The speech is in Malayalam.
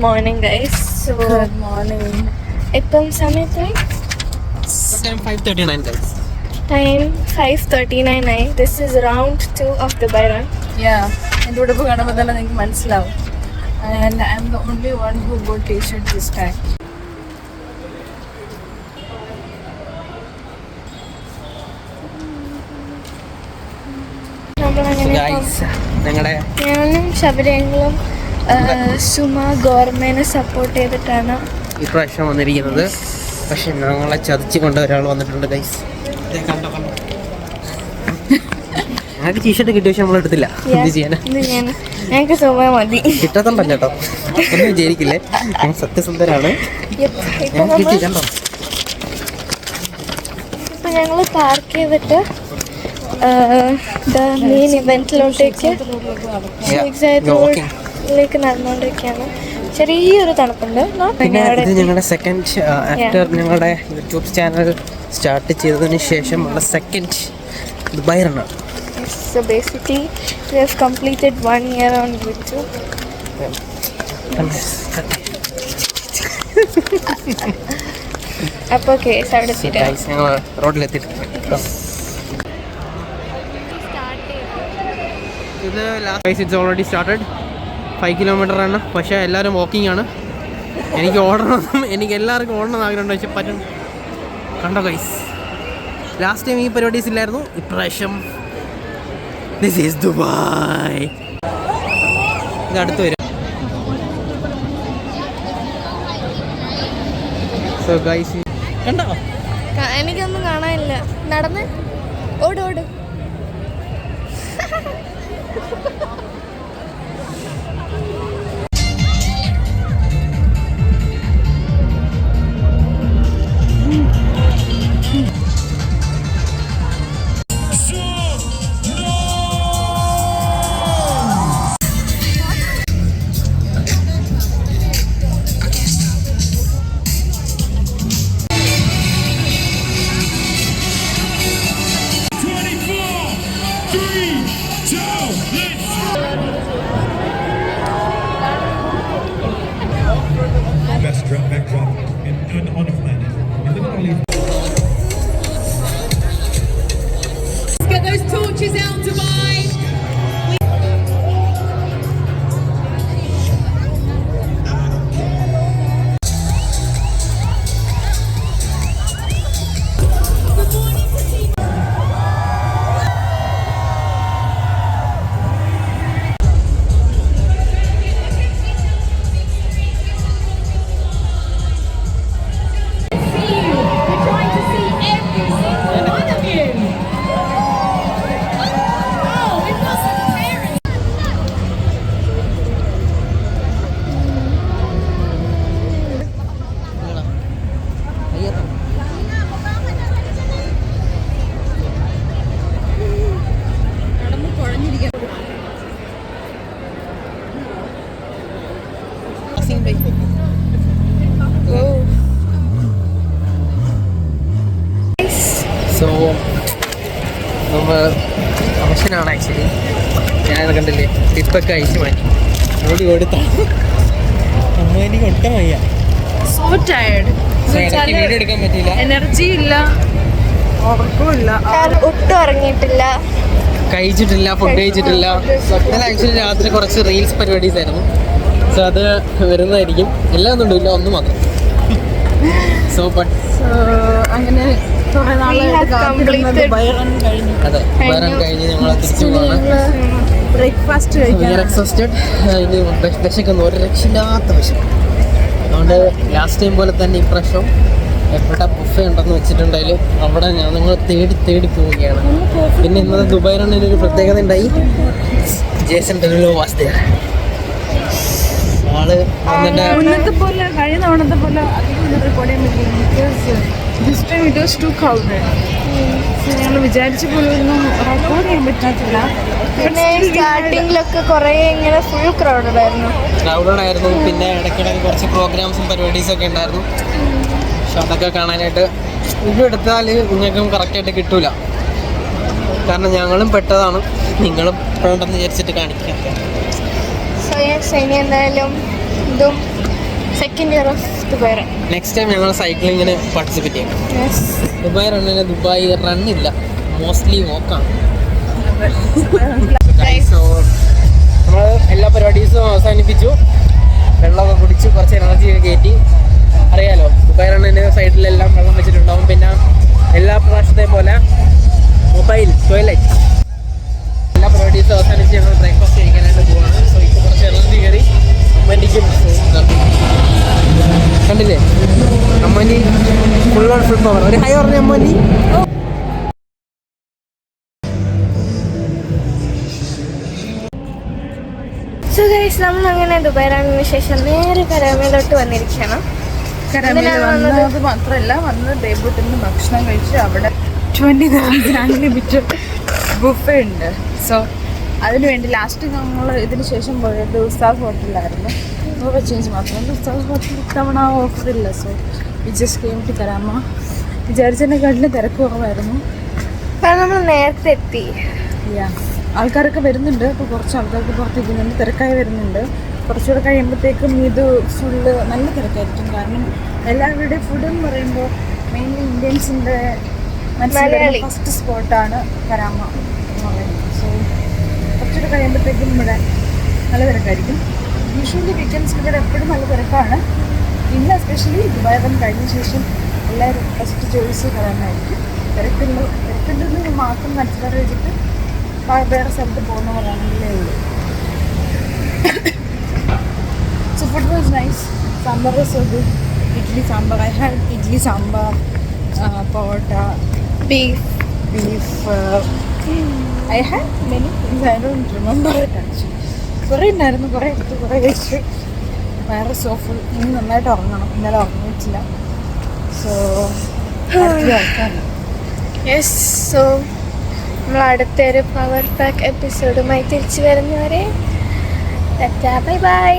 morning, guys. So, Good morning. ഇപ്പം സമയത്ത് Time 5:39 guys. time 5:39 ആയി. This is round 2 of the Byron. Yeah, എൻ്റെ ഉടുപ്പ് കാണുമ്പോൾ തന്നെ നിങ്ങൾക്ക് മനസ്സിലാവും. And I'm the only one who got t-shirt this time. ഞാനും ശബരിമലയും സുമ ഗവർമെന്റിനെ സപ്പോർട്ട് ചെയ്തിട്ടാണ് ഇപ്രാവശ്യം വന്നിരിക്കുന്നത്. പക്ഷെ ഞങ്ങളെ ചതിച്ചു കൊണ്ട് ഒരാൾ വന്നിട്ടുണ്ട് ഗൈസ്. ഞങ്ങൾക്ക് ടീഷർട്ട് കിട്ടിയ പക്ഷെ നമ്മൾ എടുത്തില്ല. എന്ത് ചെയ്യാനാ, ഞങ്ങൾക്ക് സുമ മതി. കിട്ടാത്തണ്ടല്ലോ കേട്ടോ, ഒന്നും വിചാരിക്കില്ലേ, ഞങ്ങൾ സത്യസന്ധരാണ്. ഇപ്പൊ ഞങ്ങൾ പാർക്ക് ചെയ്തിട്ട് മെയിൻ ഇവന്റിലോട്ടേക്ക് ലേക്ക് നടന്നുകൊണ്ടിരിക്കുകയാണ്. ചെറിയൊരു തണുപ്പുണ്ട്. പിന്നെ ഇത് ഞങ്ങളുടെ സെക്കൻഡ് ആഫ്റ്റർ ഞങ്ങളുടെ യൂട്യൂബ് ചാനൽ സ്റ്റാർട്ട് ചെയ്തതിന് ശേഷം ഉള്ള സെക്കൻഡ് ദുബായിലാണ്. So basically we have completed 1 year on YouTube. അപ്പോൾ കേസ് അവിടെ ഞങ്ങൾ റോഡിലെത്തിയിട്ടുണ്ട്. ഇത് ഇറ്റ്സ് ഓൾറെഡി സ്റ്റാർട്ടഡ്. 5 കിലോമീറ്റർ ആണ്. പക്ഷേ എല്ലാവരും വാക്കിംഗ് ആണ്. എനിക്ക് ഓടണമെന്നും എനിക്ക് എല്ലാവർക്കും ഓടണമെന്ന് ആഗ്രഹമുണ്ട്. പക്ഷെ പറ്റും. കണ്ടോ ഗൈസ്, ലാസ്റ്റ് ടൈം ഈ പരിപാടീസ് ഇല്ലായിരുന്നു. ഇപ്രാവശ്യം ദിസ് ഈസ് ദുബായ്. ഇത് അടുത്ത് വരും. സോ ഗൈസ് കണ്ടോ, എനിക്കൊന്നും കാണാനില്ല. നടന്ന് ഓട്. സോ നമ്മൾ ഫംഗ്ഷനാണ് ആക്ച്വലി. ഞാനത് കണ്ടില്ലേ, ടിപ്പൊക്കെ അയച്ചു മാറ്റി ഓടി അമ്മ എനിക്ക് ഒട്ടും വയ്യ. So tired. വീഡിയോ എടുക്കാൻ പറ്റിയില്ല, എനർജി ഇല്ല, ഉറക്കമില്ല, ഒട്ടും ഇറങ്ങിയിട്ടില്ല, കഴിച്ചിട്ടില്ല, ഫുഡ് കഴിച്ചിട്ടില്ല. ഇന്നലെ ആക്ച്വലി രാത്രി കുറച്ച് റീൽസ് പരിപാടീസ് ആയിരുന്നു. സോ അത് വരുന്നതായിരിക്കും. എല്ലാം ഒന്നും ഉണ്ടില്ല, ഒന്ന് മാത്രം. സോ ബട്ട് അങ്ങനെ കുറെ നാളായിട്ട് അതെ, ബൈറൺ കഴിഞ്ഞ് ഞങ്ങൾ തിരിച്ചു പോവാണ്. Breakfast exhausted. ഇനി വിശക്കുന്നു, ഒരു രക്ഷയില്ലാത്ത വിശക്കും. അതുകൊണ്ട് ലാസ്റ്റ് ടൈം പോലെ തന്നെ ഇപ്രാവശ്യം എവിടെ ബുഫേ ഉണ്ടെന്ന് വെച്ചിട്ടുണ്ടെങ്കിലും അവിടെ ഞങ്ങൾ തേടി പോവുകയാണ്. പിന്നെ ഇന്നത്തെ ദുബായ് റണ്ണിന് ഒരു പ്രത്യേകത ഉണ്ടായി. Jason Derulo was there. ആള് മുന്നത്തെ പോലെ കഴിഞ്ഞ തവണത്തെ പോലെ അധികം റെക്കോർഡ് ചെയ്യാൻ പറ്റില്ല. Because this time it was too crowded. ഞങ്ങൾ വിചാരിച്ച പോലെ ഒന്നും റെക്കോർഡ് ചെയ്യാൻ പറ്റാത്തില്ല. പിന്നെ സ്റ്റാർട്ടിങ്ങിലൊക്കെ കുറേ ഇങ്ങനെ ഫുൾ ക്രൗഡഡ് ആയിരുന്നു. പിന്നെ ഇടയ്ക്കിടയ്ക്ക് കുറച്ച് പ്രോഗ്രാംസും പരിപാടീസൊക്കെ ഉണ്ടായിരുന്നു. പക്ഷെ അതൊക്കെ കാണാനായിട്ട് വീഡിയോ എടുത്താൽ നിങ്ങൾക്കും കറക്റ്റായിട്ട് കിട്ടൂല. കാരണം ഞങ്ങളും പെട്ടതാണ്, നിങ്ങളും പെട്ടെന്ന് വിചാരിച്ചിട്ട് കാണിക്കാം. സോ യെസ്, ഇനി എന്തായാലും ഇതും Second year of Dubai run. Next time ഞങ്ങൾ സൈക്ലിങ്ങിന് പാർട്ടിസിപ്പേറ്റ് ചെയ്യും. Yes. ദുബായ് റണ്ണിന് ദുബായ് റണ്ണില്ല, മോസ്റ്റ്ലി വോക്കാണ്. സോ നമ്മൾ എല്ലാ പരിപാടീസും അവസാനിപ്പിച്ചു. വെള്ളമൊക്കെ കുടിച്ച് കുറച്ച് എനർജിയൊക്കെ കയറ്റി. അറിയാലോ ദുബായ് റണ്ണിൻ്റെ സൈഡിലെല്ലാം വെള്ളം വെച്ചിട്ടുണ്ടാവും. പിന്നെ എല്ലാ പ്രാവശ്യത്തെ പോലെ മൊബൈൽ ടോയ്ലറ്റ് എല്ലാ പരിപാടീസും അവസാനിച്ച് ഞങ്ങൾ ബ്രേക്ക്ഫാസ്റ്റ് കഴിക്കാനായിട്ട് പോവാണ്. സോ ഇപ്പോൾ കുറച്ച് എനർജി കയറി. അമ്മൻ്റിക്കും കണ്ടില്ലേ, അമ്മൻ്റി ഫുൾ ഓൺ ഫുൾ പവർ. ഒരു ഹൈ പറഞ്ഞ അമ്മൻ്റി. സോ ഗൈസ്, നമ്മൾ അങ്ങനെ ദുബായ് റണ്ണിന് ശേഷം നേരെ കരാമയിലോട്ട് വന്നിരിക്കണം. കരാമയിൽ വന്നത് മാത്രമല്ല, വന്ന് ബേബൂട്ടിൽ നിന്ന് ഭക്ഷണം കഴിച്ച് അവിടെ 20,000 അൺലിമിറ്റഡ് ബുഫേ ഉണ്ട്. സോ അതിനുവേണ്ടി ലാസ്റ്റ് ഞങ്ങൾ ഇതിന് ശേഷം പോയത് ഉസ്താദ് ഹോട്ടലിലായിരുന്നു. ഓവർ ചേഞ്ച് മാത്രമല്ല, ഉസ്താദ് ഹോട്ടൽ ഇത്തവണ ഓഫറില്ല. So we just came to Karama. വിചാരിച്ചതിനെക്കാട്ടിലും തിരക്ക് കുറവായിരുന്നു. കാരണം നമ്മൾ നേരത്തെ എത്തി. ആൾക്കാരൊക്കെ വരുന്നുണ്ട്. അപ്പോൾ കുറച്ച് ആൾക്കാർക്ക് പുറത്തിരിക്കുന്നുണ്ട്, തിരക്കായി വരുന്നുണ്ട്. കുറച്ചുകൂടെ കഴിയുമ്പോഴത്തേക്കും ഇത് ഫുള്ള് നല്ല തിരക്കായിരിക്കും. കാരണം എല്ലാവരുടെയും ഫുഡ് എന്ന് പറയുമ്പോൾ മെയിൻലി ഇന്ത്യൻസിൻ്റെ മനസ്സിലായ ഫസ്റ്റ് സ്പോട്ടാണ് കരാമ എന്ന് പറയുന്നത്. സോ കുറച്ചുകൂടെ കഴിയുമ്പോഴത്തേക്കും ഇവിടെ നല്ല തിരക്കായിരിക്കും. യൂഷ്വലി വീക്കെൻഡ്സിൽ ഇവിടെ എപ്പോഴും നല്ല തിരക്കാണ്. ഇന്ന് എസ്പെഷ്യലി ദുബായ് റൺ കഴിഞ്ഞ ശേഷം എല്ലാവരും ഫസ്റ്റ് ചോയ്സ് കരാമായിരിക്കും. തിരക്കുണ്ടെന്ന് മാത്രം മനസ്സിലാക്കി വെച്ചിട്ട് വേറെ സ്ഥലത്ത് പോകുന്ന പോലെയാണെങ്കിലേ ഉള്ളൂ. So food was nice. Sambar was so good. Idli sambar. I had idli sambar, paratha, Beef. I had many things. I don't remember it actually. കുറേ ഉണ്ടായിരുന്നു, കുറേ എടുത്ത് കുറേ കഴിച്ചു. വേറെ സോഫുൾ. ഇനി നന്നായിട്ട് ഉറങ്ങണം. ഇന്നലെ ഉറങ്ങിയിട്ടില്ല. സോ ഉറക്കാണ്. യെസ്. സോ നമ്മൾ അടുത്തൊരു പവർ പാക്ക് എപ്പിസോഡുമായി തിരിച്ചു വരുന്നവരെ ബൈ ബൈ.